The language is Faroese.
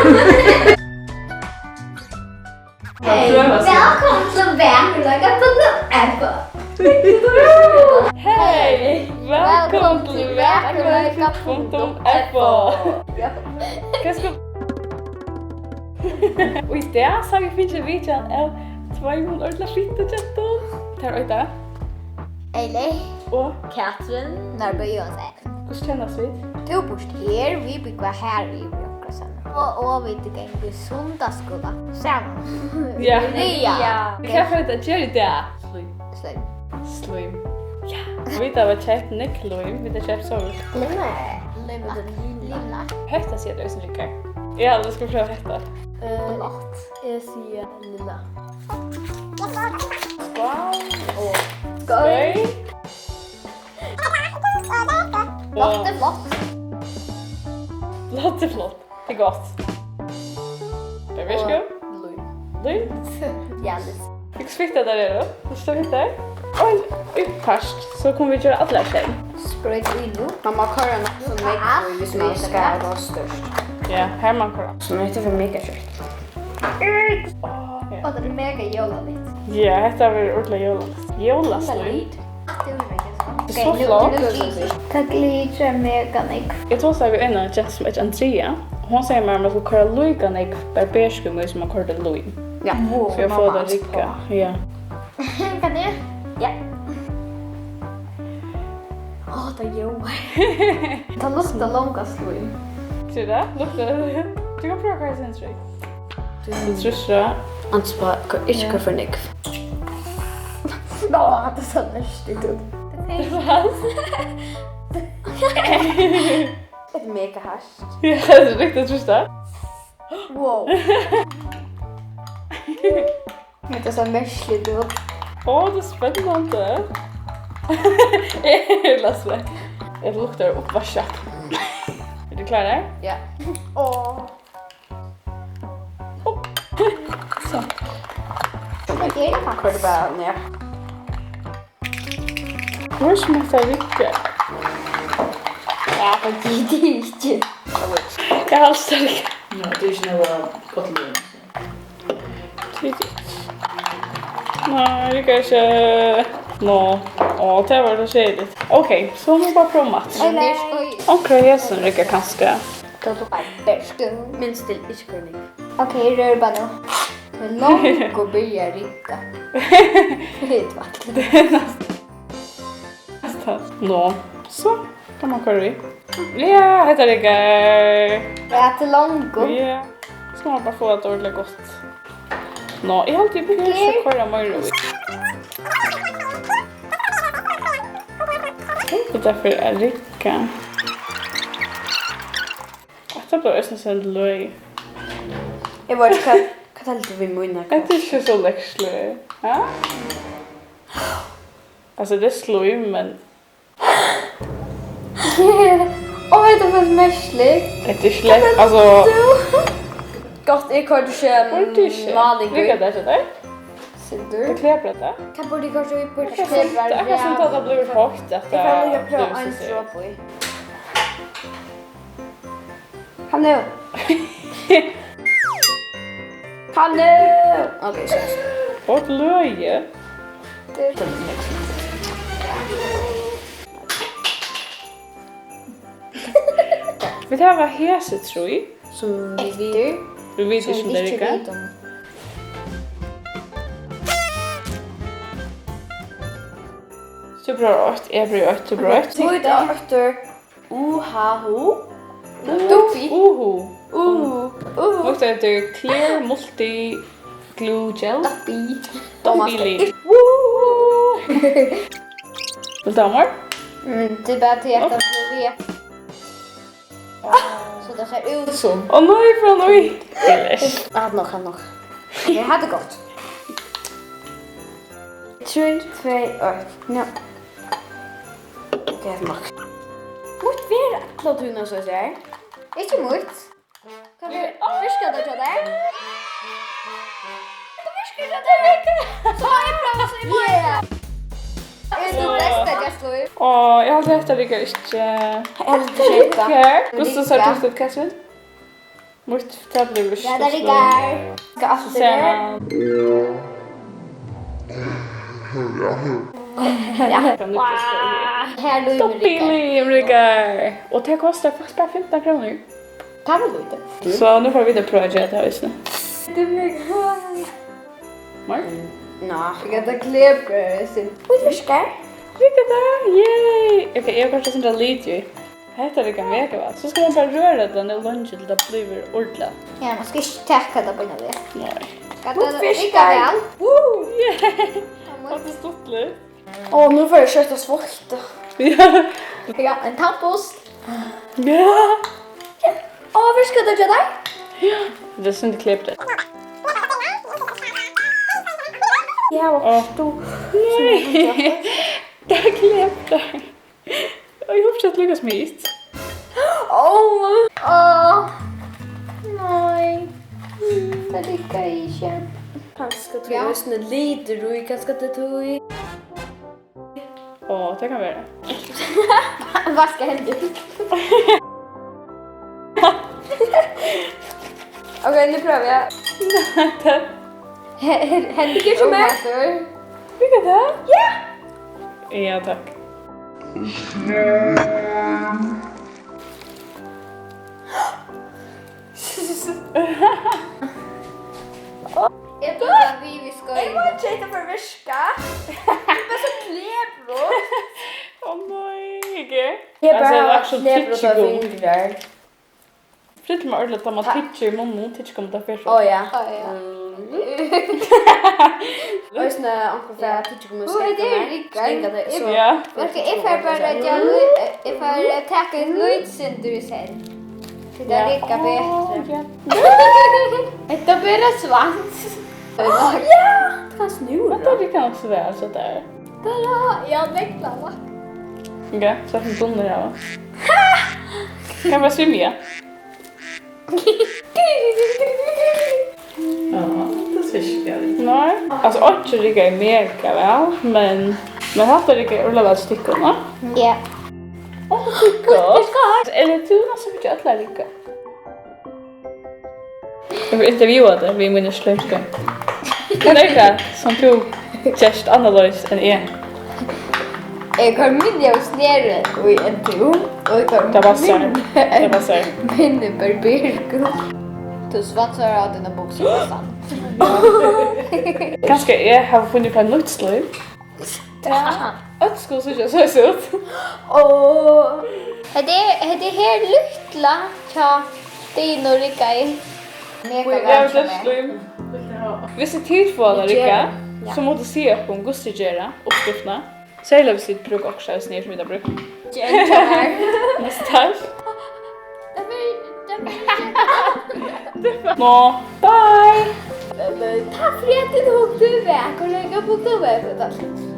Hej, välkommen till Väkerlöka på Apple. Hej! Välkommen till Väkerlöka.apple. Hva skal... Og i det så har vi finnet videoen av 200 ordentlig fitte kjetton. Det er Øyda. Eiley, Og Katrin, Norberg Johansen. hvordan kjennes vi? Du bor her, vi bygger her i Bjørkasen. Og vi tykker i sundagsskola. Sammen. Ja. Ja. Hva for det gjør i det? Sløy. Slim. Ja. Vi har kjøpt Nick-loim, vi har kjøpt sovus. Limna. Limna. Høyta sier det som rykker. Ja, du skal prøve høyta. Blått. Jeg sier lilla. Skål. Og Skål. Blått er flott. Flott er flott. Det er godt. Det er skål. Lund. Lund. Gjallis. Hur fick det där är då? Det står inte där. Oj, uppfast så kommer vi göra alla tjejer. Sprayt i nu. Man må köra något som mycket hvis man ska vara störst. Ja, här man kör. Som inte för mycket kött. Och det är mega joligt. Ja, det är ordentligt jolas. Jolaslim. Det är så flott. Tack lite mega nik. Jag tror så vi en jet som heter Andrea. Hon säger mig att man ska köra lojkan i barberskum som man körde loj. Ja. Så jag får det ricka. Ja. Kan det? Ja. Åh, det är jo. Ta lukta långa sloj. Ser du det? Lukta. Du kan pröva vad det syns. Du tror så. Ansvar, inte kaffe nick. Åh, det ser nästigt ut. Ett mega hash. Ja, det är riktigt trist det. Wow. Det ser mässligt ut. Åh, det är spännande. Jag läser det. Jag luktar uppvarsat. Är du klar där? Ja. Åh. Så. Vad är det här? Körde bara ner. Hur smakar Ricka? Ja, för det är inte. Jag har alls Ricka. No, det är inte några kotlin. Tidigt. Nej, Ricka är inte... Nå. Åh, det var det tjeligt. Okej, så nu bara prova mat. Eller Okej, jag som Ricka kanske. då då bärskum. Minst till inte kör nick. Okej, rör bara nu. Det är långt att börja ricka. Helt vackert. Nå. Så kan man köra i. Ja, heter Ricka. Jag äter långt. Ja. Ska man bara få ett ordentligt gott. Nå, jag har alltid pyrt så köra mer i. Och därför är Ricka. Det blir nästan sen löj. Jag var inte kan inte vi munna. Det är inte så läxlöj. Ja? Alltså det slår ju men Åh, det var mässligt. det är inte släkt. Alltså, Gott, jag körde det är inte inte maling. Ricka där så där. Ser Det du? klär på det. Kan borde kanske vi borde Jag kan inte att det blir högt att Jag kan lägga på en stråp i. Kom nu. Kom nu. Okej, så. Bort löje. Vi tar vad hese tror jag. Som vi Efter. Du vet inte Som om det vi inte Ricka. vet om. Så bra åt, jag blir åt, så bra åt. Sweet after Uhahu. Dopey. Oho. Uhu. Vad heter det? Clear Multi Glue Gel. Dopey. Billig. Vad damer? Det är bara till att vi vet. Så det ser ut som. Åh nej, från oj. Delish. Han nog. Det hade gått. 3, 2, 1. Ja. Okej, max. Måste vi klart hur så där? Inte mot. Kan du viska det till dig? Du viskar det till dig. Så är bra så är det. Är det bästa jag slår? Åh, jag har sett att Ricka inte... Helt ursäkta. Här. Gustav sa du att Katrin? Mitt tablet blir Ja, där ligger. Ska alltså Så ser man. Ja. Kan du inte skoja? Här lyser Stopp Rickard. Rickard! Och det kostar faktiskt bara 15 kronor. Ta väl lite. Så nu får vi det prova att göra det här just nu. Du blir kvar. Mark? Nå. Jag kan klippa sin. Oj, Rickard. Rickard, yay! Okej, jag kanske inte lite ju. Heter det kan veka va? Så ska man bara röra den och lunch till det blir ordentligt. Ja, man ska inte täcka det på något vis. Nej. Ska det Rickard väl? Woo! Yay! Vad är stort nu? Åh, nu får jag köta svårt. Ja. Ja, en tampost. Ja. Åh, vad ska du göra där? Det är synd klippt det. Ja, vad stor. Nej. Det är klippt det. Jag hoppas att lyckas med it. Åh. Nej. Det lyckas inte. Kanske Ja. tror jag snö lite ro, kanske det tog i. Åh, det kan vara det. Vad ska hända? Okej, nu prövar jag. Henrik som är. Vilka det? Ja! Ja, tack. Jag tror att vi ska Jag var inte för viska. Det var så klebro. Åh nej. Jag Alltså, det är bara också klebro pitchy av god. vingrar. Förutom med ordentligt att man pitcher i munnen, pitcher kommer ta först. Åh ja. Ja, ja. Och snö anker för att titta på mig. Vad är det, Rickard? Så. Ja. Okej, jag får bara att jag får täcka en lydsynder sen. Så det räcker bättre. Det blir en svans. Ja! Det kan snurra. Vänta, det kan också vara så där. Jag väcklar va? Okej, så att den tunnor här va? Kan bara svimma. Ja, det sviskar. Nej. Alltså, orkar ligga i mega väl, men hattar ligga och lava stickorna. Ja. Åh, gott. Eller tuna så mycket att lära ligga. Jag får intervjua det vid min slöjska. Kan det vara som tog just annorlunda än jag? Jag har minne av snären och en tron. Och jag har Det passar. minne barbergrupp. Du svatsar av dina boxar. Ganska jag har funnit på en nytt slöjd. Ja. Att skulle så se ut. Och det här lyckla tja Stin och Rickard. Mega Jag väl vill slöjd. Hvis det tidfålar Rika, så måste se upp om Gusti gera uppskrifterna. Särskilt hvis det bruk också snir som vi har brukt. Nästa. Nå, bye! Ta för att du åkte iväg och lägga på gubben.